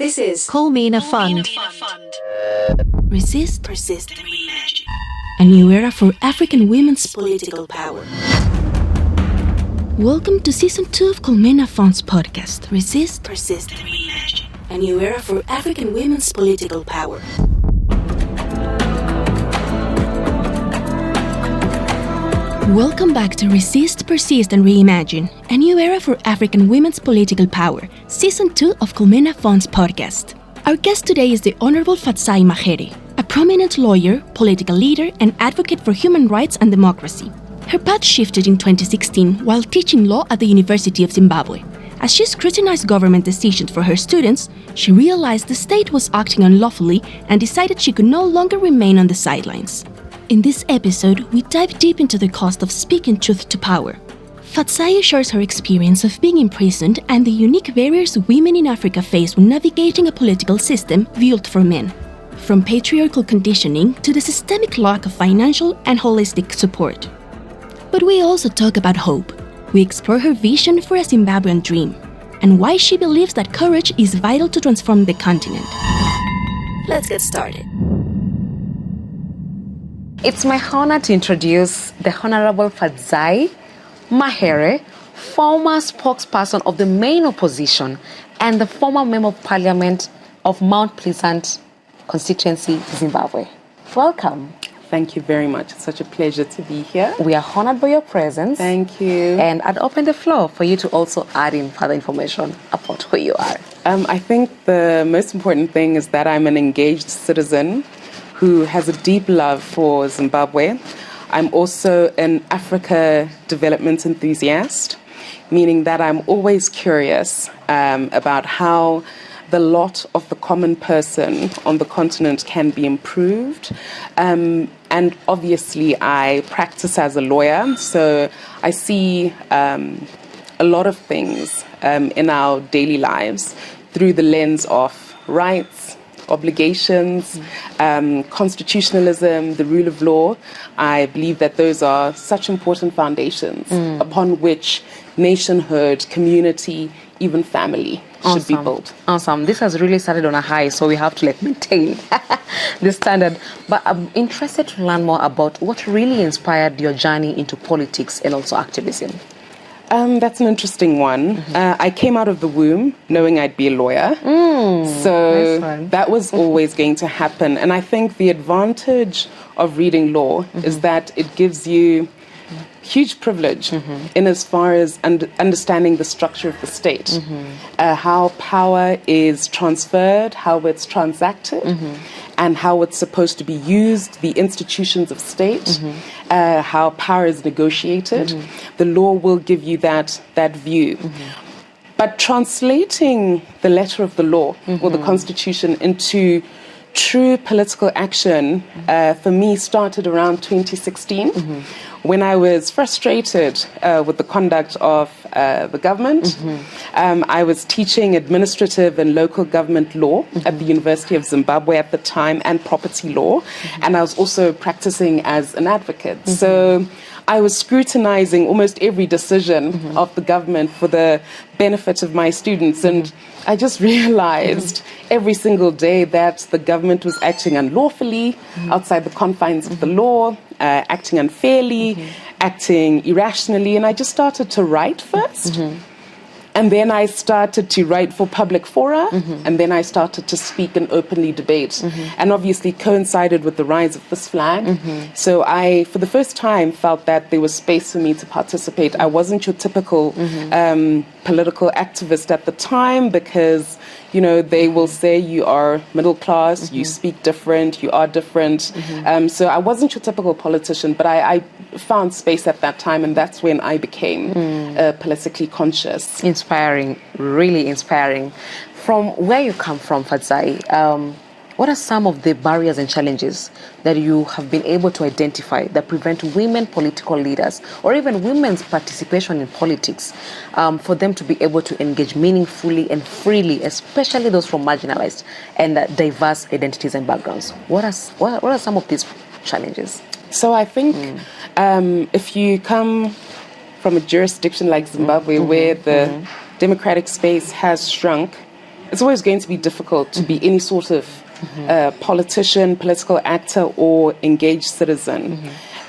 This is Culmina Fund. Resist, persist, and reimagine. A new era for African women's political power. Welcome to Season 2 of Culmina Fund's podcast, Resist, Persist, and Reimagine. A new era for African women's political power. Welcome back to Resist, Persist, and Reimagine, a new era for African women's political power, Season 2 of Culmina Fund's podcast. Our guest today is the Honorable Fadzayi Mahere, a prominent lawyer, political leader, and advocate for human rights and democracy. Her path shifted in 2016 while teaching law at the University of Zimbabwe. As she scrutinized government decisions for her students, she realized the state was acting unlawfully and decided she could no longer remain on the sidelines. In this episode, we dive deep into the cost of speaking truth to power. Fadzayi shares her experience of being imprisoned and the unique barriers women in Africa face when navigating a political system built for men. From patriarchal conditioning to the systemic lack of financial and holistic support. But we also talk about hope. We explore her vision for a Zimbabwean dream and why she believes that courage is vital to transform the continent. Let's get started. It's my honor to introduce the Honorable Fadzayi Mahere, former spokesperson of the main opposition and the former Member of Parliament of Mount Pleasant constituency, Zimbabwe. Welcome. Thank you very much. It's such a pleasure to be here. We are honored by your presence. Thank you. And I'd open the floor for you to also add in further information about who you are. I think the most important thing is that I'm an engaged citizen who has a deep love for Zimbabwe. I'm also an Africa development enthusiast, meaning that I'm always curious about how the lot of the common person on the continent can be improved. And obviously, I practice as a lawyer, so I see a lot of things in our daily lives through the lens of rights, obligations, constitutionalism, the rule of law. I believe that those are such important foundations upon which nationhood, community, even family should be built. Awesome. This has really started on a high, so we have to maintain the standard. But I'm interested to learn more about what really inspired your journey into politics and also activism. That's an interesting one. I came out of the womb knowing I'd be a lawyer. So nice that was always going to happen. And I think the advantage of reading law is that it gives you huge privilege in as far as understanding the structure of the state, how power is transferred, how it's transacted, and how it's supposed to be used, the institutions of state, how power is negotiated. The law will give you that view. But translating the letter of the law or the Constitution into true political action for me started around 2016 when I was frustrated with the conduct of the government. I was teaching administrative and local government law at the University of Zimbabwe at the time and property law, and I was also practicing as an advocate. So I was scrutinizing almost every decision of the government for the benefit of my students, and I just realized every single day that the government was acting unlawfully outside the confines of the law, acting unfairly, acting irrationally, and I just started to write first. And then I started to write for public fora, and then I started to speak and openly debate. And obviously coincided with the rise of this flag. So I, for the first time, felt that there was space for me to participate. I wasn't your typical political activist at the time because, you know, they will say you are middle class, you speak different, you are different. So I wasn't your typical politician, but I found space at that time, and that's when I became politically conscious. Inspiring, really inspiring. From where you come from, Fadzayi, what are some of the barriers and challenges that you have been able to identify that prevent women political leaders or even women's participation in politics for them to be able to engage meaningfully and freely, especially those from marginalized and diverse identities and backgrounds? What are some of these challenges? So I think if you come from a jurisdiction like Zimbabwe where the democratic space has shrunk it's always going to be difficult to be any sort of politician, political actor, or engaged citizen.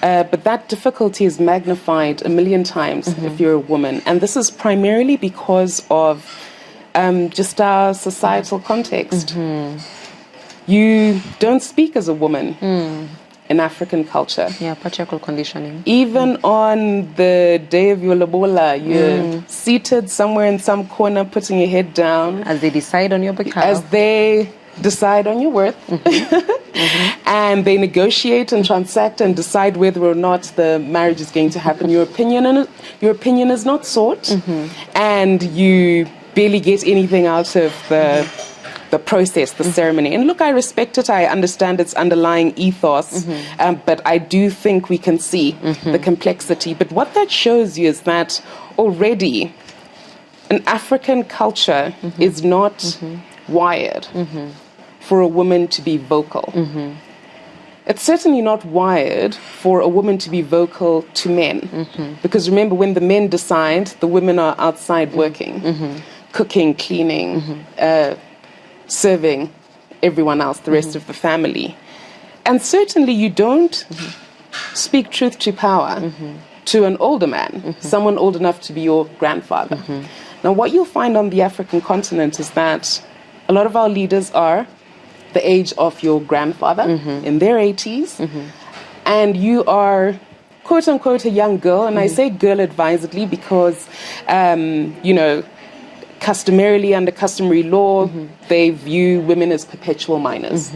But that difficulty is magnified a million times if you're a woman. And this is primarily because of just our societal context. You don't speak as a woman in African culture. Yeah, patriarchal conditioning. Even on the day of your lobola, you're seated somewhere in some corner, putting your head down. As they decide on your behalf. As they decide on your worth. And they negotiate and transact and decide whether or not the marriage is going to happen. Your opinion is not sought. And you barely get anything out of the process, the ceremony. And look, I respect it. I understand its underlying ethos. But I do think we can see the complexity. But what that shows you is that already an African culture is not wired for a woman to be vocal. It's certainly not wired for a woman to be vocal to men. Because remember, when the men decide, the women are outside working, cooking, cleaning, serving everyone else, the rest of the family. And certainly you don't speak truth to power to an older man, someone old enough to be your grandfather. Now, what you'll find on the African continent is that a lot of our leaders are the age of your grandfather, in their 80s, and you are, quote unquote, a young girl. And I say girl advisedly because, you know, customarily under customary law, they view women as perpetual minors.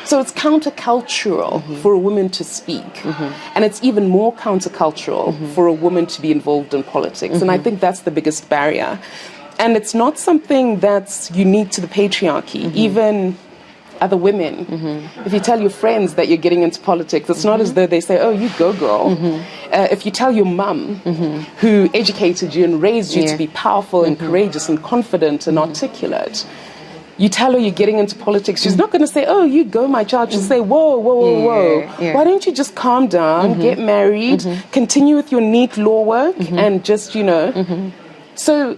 So it's countercultural for a woman to speak. And it's even more countercultural for a woman to be involved in politics. And I think that's the biggest barrier. And it's not something that's unique to the patriarchy. Even other women, if you tell your friends that you're getting into politics, it's not as though they say, oh, you go, girl. If you tell your mum, who educated you and raised you to be powerful and courageous and confident and articulate, you tell her you're getting into politics, she's not going to say, oh, you go, my child. She'll say, whoa, whoa, whoa, whoa. Why don't you just calm down, get married, continue with your neat law work, and just, you know. So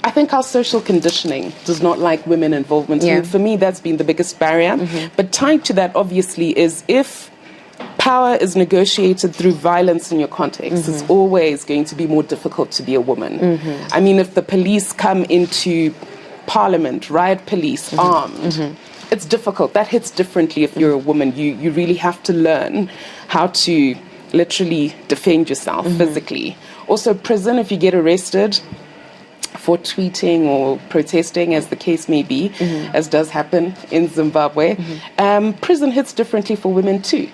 I think our social conditioning does not like women involvement. And for me, that's been the biggest barrier. But tied to that, obviously, is if power is negotiated through violence in your context, it's always going to be more difficult to be a woman. I mean, if the police come into Parliament, riot police, armed, it's difficult. That hits differently if you're a woman. You really have to learn how to literally defend yourself physically. Also, prison, if you get arrested for tweeting or protesting, as the case may be, as does happen in Zimbabwe, prison hits differently for women too.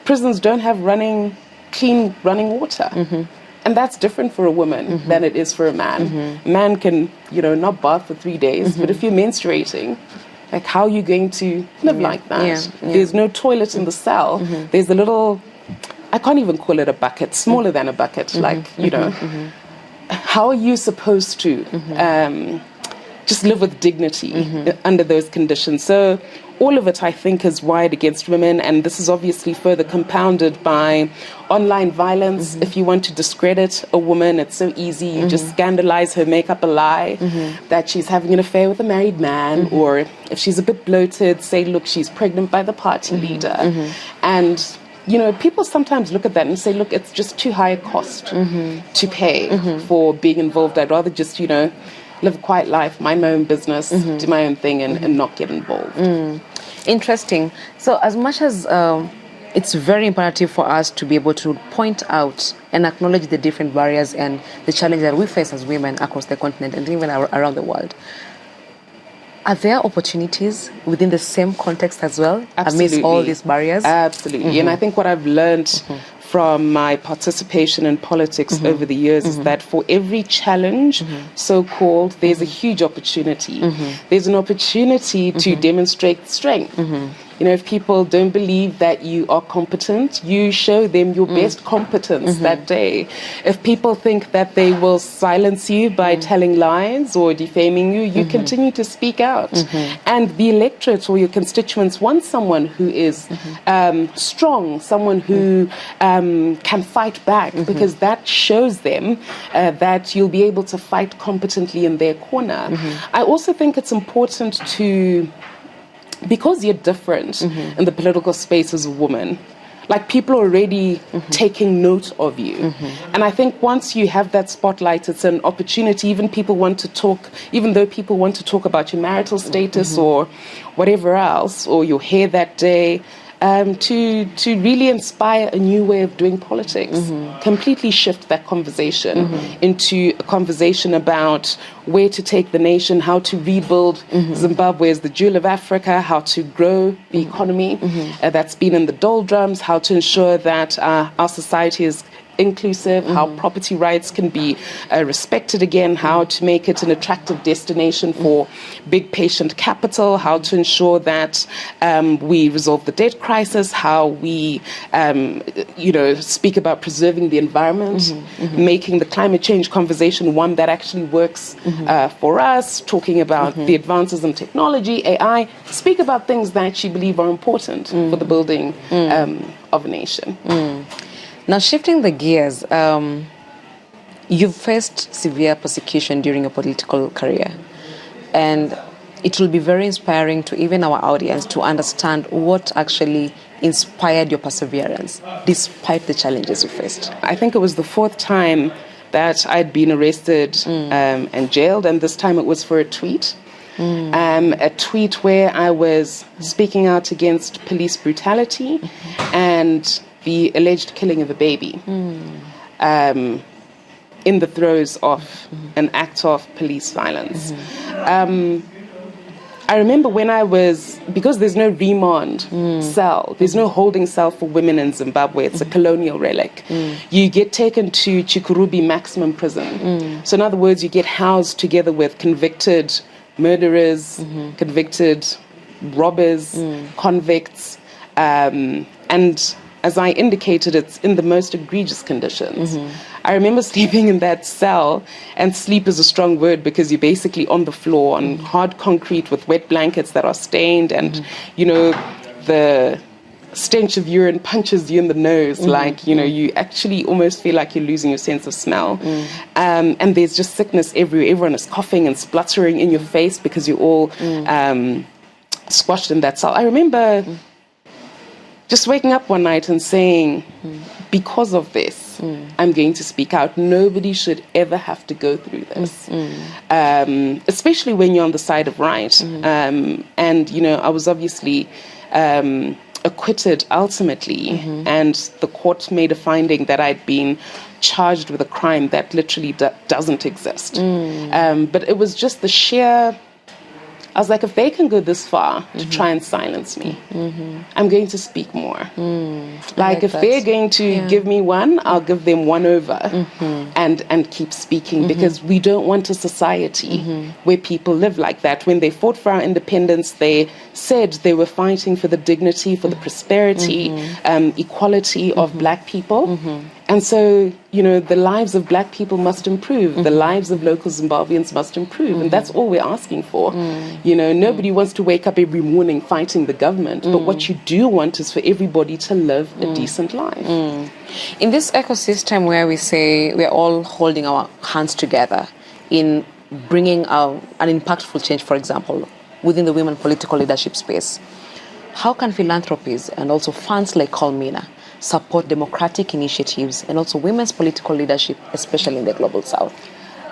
Prisons don't have clean running water. And that's different for a woman than it is for a man. A man can, you know, not bath for 3 days, but if you're menstruating, like, how are you going to live like that? There's no toilet in the cell. There's a little, I can't even call it a bucket, smaller than a bucket, like, you know. How are you supposed to just live with dignity under those conditions? So all of it, I think, is wired against women, and this is obviously further compounded by online violence. If you want to discredit a woman, it's so easy. You just scandalize her, make up a lie that she's having an affair with a married man, or if she's a bit bloated, say, look, she's pregnant by the party leader. And you know, people sometimes look at that and say, look, it's just too high a cost to pay for being involved. I'd rather just, you know, live a quiet life, mind my own business, do my own thing, and not get involved. Interesting. So as much as it's very imperative for us to be able to point out and acknowledge the different barriers and the challenges that we face as women across the continent and even around the world, are there opportunities within the same context as well, amidst all these barriers? Absolutely. And I think what I've learned from my participation in politics over the years is that for every challenge, so-called, there's a huge opportunity. There's an opportunity to demonstrate strength. if people don't believe that you are competent, you show them your best competence that day. If people think that they will silence you by telling lies or defaming you, you continue to speak out. And the electorate or your constituents want someone who is strong, someone who can fight back, because that shows them that you'll be able to fight competently in their corner. I also think it's important to, because you're different in the political space as a woman, like people are already taking note of you. And I think once you have that spotlight, it's an opportunity. Even though people want to talk about your marital status or whatever else, or your hair that day, to really inspire a new way of doing politics, completely shift that conversation into a conversation about where to take the nation, how to rebuild Zimbabwe as the jewel of Africa, how to grow the economy that's been in the doldrums, how to ensure that our society is inclusive, how property rights can be respected again, how to make it an attractive destination for big patient capital, how to ensure that we resolve the debt crisis, how we speak about preserving the environment, making the climate change conversation one that actually works for us, talking about the advances in technology, AI, speak about things that you believe are important for the building of a nation. Now, shifting the gears, you've faced severe persecution during your political career, and it will be very inspiring to even our audience to understand what actually inspired your perseverance despite the challenges you faced. I think it was the fourth time that I'd been arrested and jailed, and this time it was for a tweet. A tweet where I was speaking out against police brutality and the alleged killing of a baby in the throes of an act of police violence. I remember when because there's no remand cell, there's no holding cell for women in Zimbabwe, it's a colonial relic. You get taken to Chikurubi maximum prison. So in other words, you get housed together with convicted murderers, convicted robbers, convicts, and as I indicated, it's in the most egregious conditions. I remember sleeping in that cell, and sleep is a strong word because you're basically on the floor, on hard concrete with wet blankets that are stained, and, the stench of urine punches you in the nose, you actually almost feel like you're losing your sense of smell. And there's just sickness everywhere. Everyone is coughing and spluttering in your face because you're all squashed in that cell. I remember just waking up one night and saying, because of this, I'm going to speak out. Nobody should ever have to go through this, especially when you're on the side of right. And, I was obviously acquitted ultimately, and the court made a finding that I'd been charged with a crime that literally doesn't exist. But it was just the sheer... I was like, if they can go this far to try and silence me, I'm going to speak more. Like if they're going to give me one, I'll give them one over and keep speaking, because we don't want a society where people live like that. When they fought for our independence, they said they were fighting for the dignity, for the prosperity, equality of Black people. And so, the lives of Black people must improve. The lives of local Zimbabweans must improve. And that's all we're asking for. Nobody wants to wake up every morning fighting the government. But what you do want is for everybody to live a decent life. In this ecosystem where we say we're all holding our hands together in bringing an impactful change, for example, within the women political leadership space, how can philanthropies and also funds like Colmina support democratic initiatives and also women's political leadership, especially in the Global South?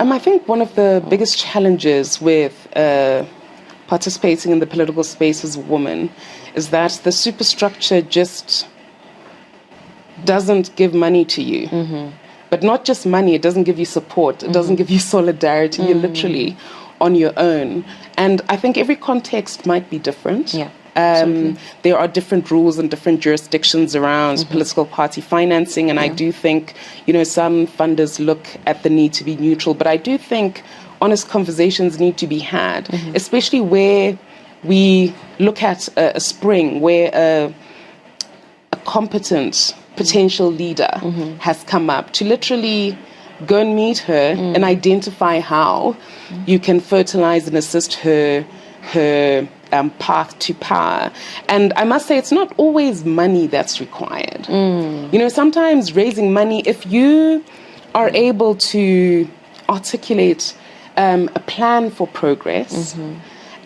I think one of the biggest challenges with participating in the political space as a woman is that the superstructure just doesn't give money to you. But not just money, it doesn't give you support, it doesn't give you solidarity, you're literally on your own. And I think every context might be different. There are different rules and different jurisdictions around political party financing, and I do think, some funders look at the need to be neutral, but I do think honest conversations need to be had, especially where we look at a spring where a competent potential leader has come up, to literally go and meet her and identify how you can fertilize and assist her path to power. And I must say, it's not always money that's required. You know, sometimes raising money, if you are able to articulate a plan for progress,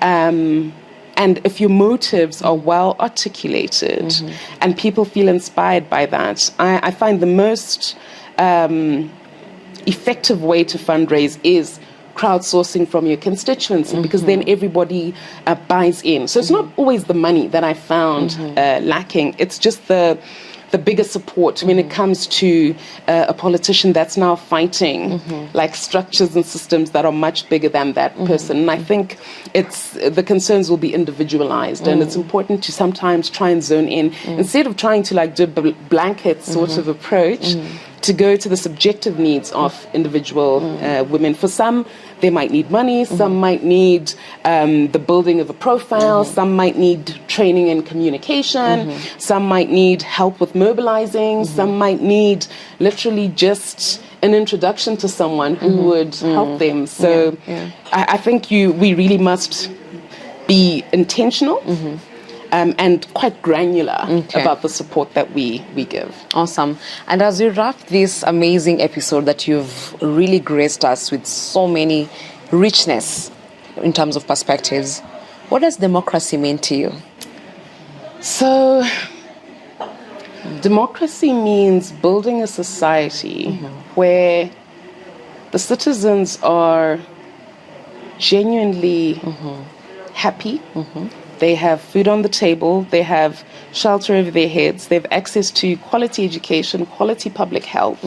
and if your motives are well articulated and people feel inspired by that, I find the most effective way to fundraise is crowdsourcing from your constituency, because then everybody buys in. So it's not always the money that I found lacking. It's just the bigger support when it comes to a politician that's now fighting like structures and systems that are much bigger than that person. And I think the concerns will be individualized, and it's important to sometimes try and zone in instead of trying to like do a blanket sort of approach, to go to the subjective needs of individual women. For some, they might need money, some might need the building of a profile, some might need training in communication, some might need help with mobilizing, some might need literally just an introduction to someone who would help them. So I think we really must be intentional and quite granular about the support that we give. Awesome. And as we wrap this amazing episode that you've really graced us with so many richness in terms of perspectives, what does democracy mean to you? So, democracy means building a society where the citizens are genuinely happy. They have food on the table, they have shelter over their heads, they have access to quality education, quality public health.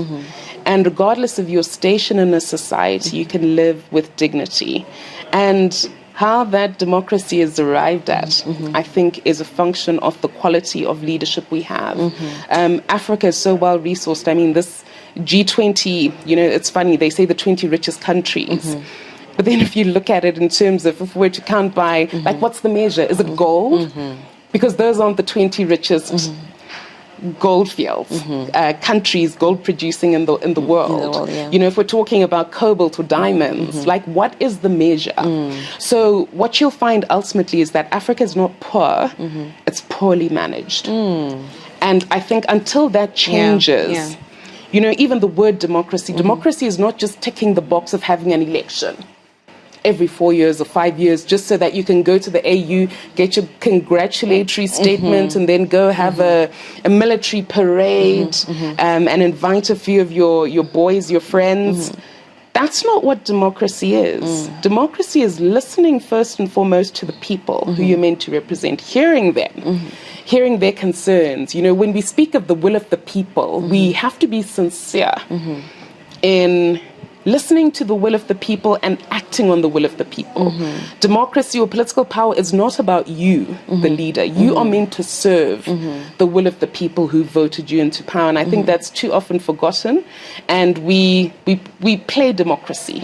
And regardless of your station in a society, you can live with dignity. And how that democracy is arrived at, I think, is a function of the quality of leadership we have. Africa is so well resourced. I mean, this G20, you know, it's funny, they say the 20 richest countries. But then if you look at it in terms of, if we were to count by, like, what's the measure? Is it gold? Because those aren't the 20 richest gold fields, countries gold producing in the world. You know, if we're talking about cobalt or diamonds, like, what is the measure? So what you'll find ultimately is that Africa is not poor, it's poorly managed. And I think until that changes, you know, even the word democracy, democracy is not just ticking the box of having an election every 4 years or 5 years, just so that you can go to the AU, get your congratulatory statement, and then go have a military parade, and invite a few of your boys, your friends. That's not what democracy is. Democracy is listening first and foremost to the people who you're meant to represent, hearing them, hearing their concerns. You know, when we speak of the will of the people, we have to be sincere in listening to the will of the people and acting on the will of the people. Democracy or political power is not about you, the leader. You are meant to serve the will of the people who voted you into power. And I think that's too often forgotten. And we play democracy.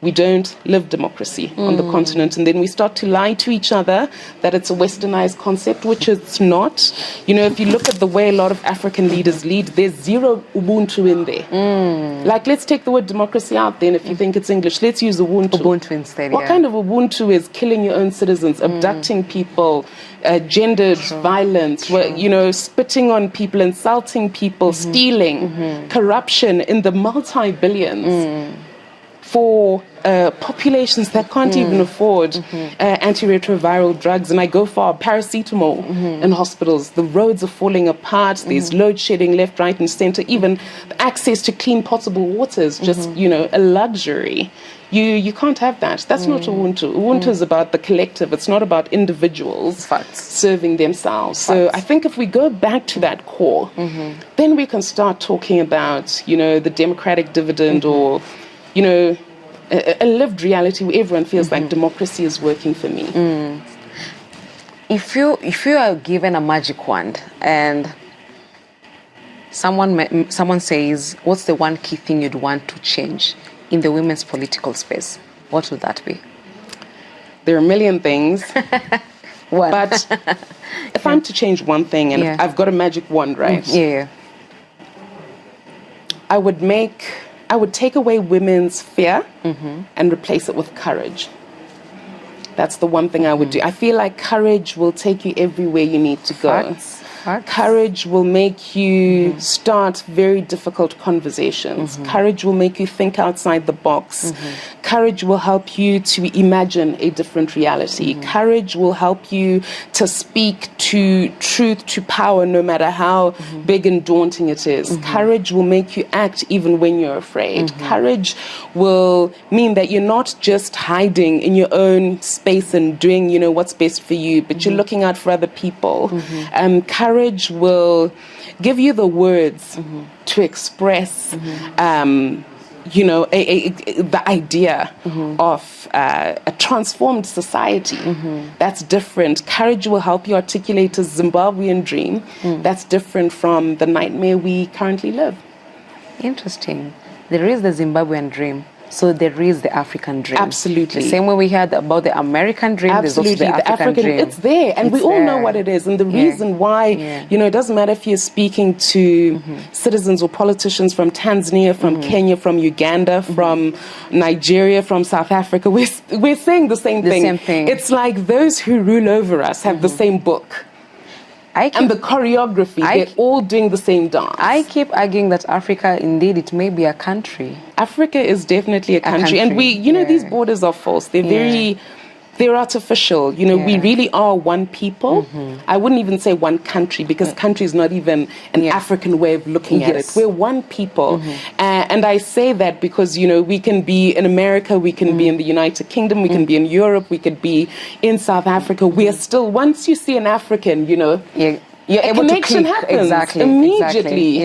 We don't live democracy on the continent. And then we start to lie to each other that it's a westernized concept, which it's not. You know, if you look at the way a lot of African leaders lead, there's zero Ubuntu in there. Like, let's take the word democracy out then. If you think it's English, let's use Ubuntu. Ubuntu instead, What kind of Ubuntu is killing your own citizens, abducting people, gendered violence, you know, spitting on people, insulting people, stealing, corruption in the multi-billions? For populations that can't even afford antiretroviral drugs. And I go for paracetamol in hospitals. The roads are falling apart. There's load shedding left, right, and center. Even access to clean potable water is just, you know, a luxury. You can't have that. That's not Ubuntu. Ubuntu is about the collective. It's not about individuals serving themselves. So I think if we go back to that core, then we can start talking about, you know, the democratic dividend or, you know, a lived reality where everyone feels like democracy is working for me. If you are given a magic wand and someone says, what's the one key thing you'd want to change in the women's political space, what would that be? There are a million things. What? But if I'm to change one thing, and I've got a magic wand, right? Yeah. I would take away women's fear and replace it with courage. That's the one thing I would do. I feel like courage will take you everywhere you need to go. Facts. Courage will make you start very difficult conversations. Courage will make you think outside the box. Courage will help you to imagine a different reality. Courage will help you to speak to truth, to power, no matter how big and daunting it is. Courage will make you act even when you're afraid. Courage will mean that you're not just hiding in your own space and doing, what's best for you, but you're looking out for other people. Courage will give you the words to express, the idea of a transformed society that's different. Courage will help you articulate a Zimbabwean dream that's different from the nightmare we currently live. Interesting. There is the Zimbabwean dream. So there is the African dream. Absolutely. The same way we had about the American dream, Absolutely. there's also the African dream. It's there, and we all know what it is. And the reason why, it doesn't matter if you're speaking to citizens or politicians from Tanzania, from Kenya, from Uganda, from Nigeria, from South Africa, we're saying the same thing. It's like those who rule over us have the same book. And the choreography, they're all doing the same dance. I keep arguing that Africa, indeed, it may be a country. Africa is definitely a country. And these borders are false. They're artificial. We really are one people. I wouldn't even say one country, because country is not even an African way of looking at it. We're one people. And I say that because, we can be in America, we can be in the United Kingdom, we can be in Europe, we could be in South Africa. We are still, once you see an African, you're able connection to happens immediately,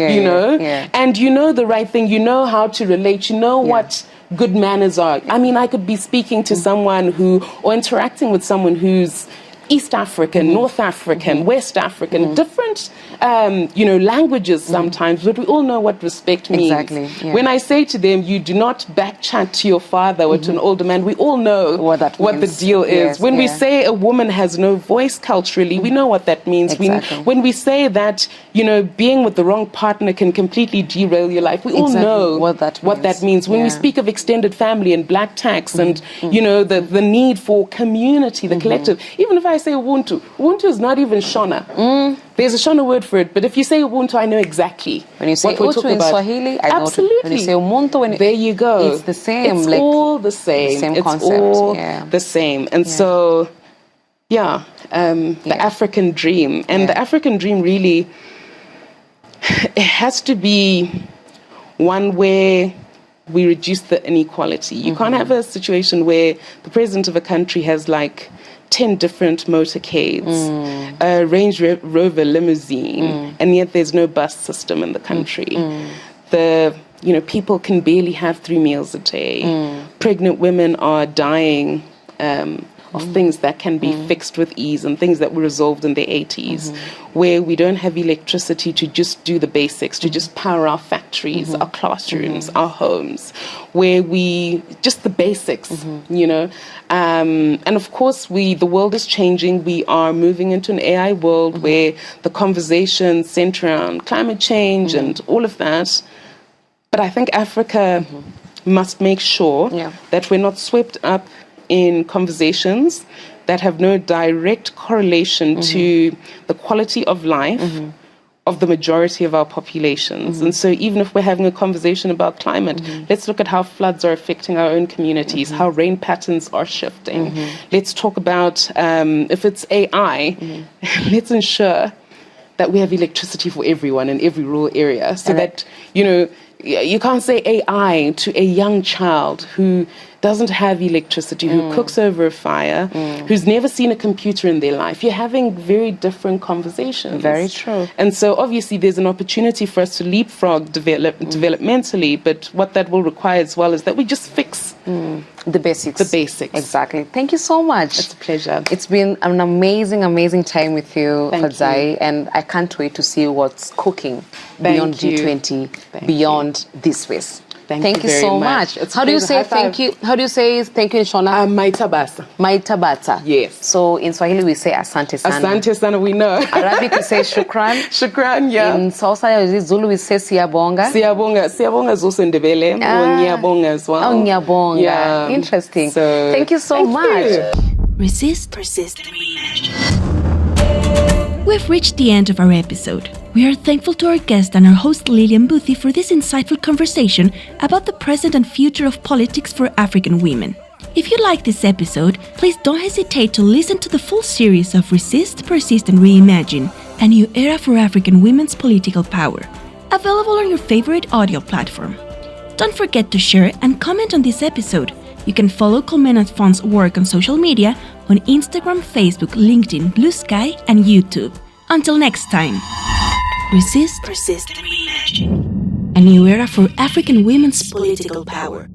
and you know the right thing, you know how to relate, you know what good manners are. I mean, I could be speaking to someone or interacting with someone who's East African, North African, West African, different, languages sometimes, but we all know what respect means. Exactly. Yeah. When I say to them, you do not backchat to your father or to an older man, we all know what the deal is. Yes, when we say a woman has no voice culturally, we know what that means. Exactly. When we say that, being with the wrong partner can completely derail your life, we all know what that means. When we speak of extended family and black tax and, the need for community, the collective, even if I say Ubuntu is not even Shona. There's a Shona word for it, but if you say Ubuntu, I know exactly when you say what we're Ubuntu talking in about. Swahili, I know. Absolutely. When you say Ubuntu, there you go. It's the same. It's all the same. Same it's concept. all the same. And so, the African dream. And the African dream really, it has to be one where we reduce the inequality. You can't have a situation where the president of a country has 10 different motorcades, a Range Rover limousine, and yet there's no bus system in the country. People can barely have 3 meals a day. Pregnant women are dying of things that can be fixed with ease and things that were resolved in the 80s, where we don't have electricity to just do the basics, to just power our factories, our classrooms, our homes, where just the basics, and of course, the world is changing. We are moving into an AI world where the conversations center around climate change and all of that. But I think Africa must make sure that we're not swept up in conversations that have no direct correlation to the quality of life of the majority of our populations. And so even if we're having a conversation about climate, let's look at how floods are affecting our own communities, how rain patterns are shifting. Let's talk about, if it's AI, let's ensure that we have electricity for everyone in every rural area, so that, you can't say AI to a young child who doesn't have electricity, who cooks over a fire, who's never seen a computer in their life. You're having very different conversations. Very true. And so obviously there's an opportunity for us to leapfrog developmentally, but what that will require as well is that we just fix the basics. The basics. Exactly. Thank you so much. It's a pleasure. It's been an amazing, amazing time with you, Fadzayi, you. and I can't wait to see what's cooking beyond G20, beyond this space. Thank you very so much. much. It's a How do you pleasure. say High five. thank you? How do you say thank you in Shona? Maitabasa. Maitabata. Yes. So in Swahili we say asante sana. Asante sana, we know. Arabic we say shukran. Shukran, yeah. In Xhosa Zulu we say siyabonga. Siyabonga is also Ndebele. Or Ngiyabonga as well. Oh, Ngiyabonga. Yeah. Interesting. So, thank you so much. You. Resist, persist, and reimagine. We've reached the end of our episode. We are thankful to our guest and our host Lilian Boothie for this insightful conversation about the present and future of politics for African women. If you like this episode, please don't hesitate to listen to the full series of Resist, Persist, and Reimagine, a new era for African women's political power, available on your favorite audio platform. Don't forget to share and comment on this episode. You can follow Colmena Fund's work on social media on Instagram, Facebook, LinkedIn, Blue Sky, and YouTube. Until next time, resist, persist, and reimagine. A new era for African women's political power.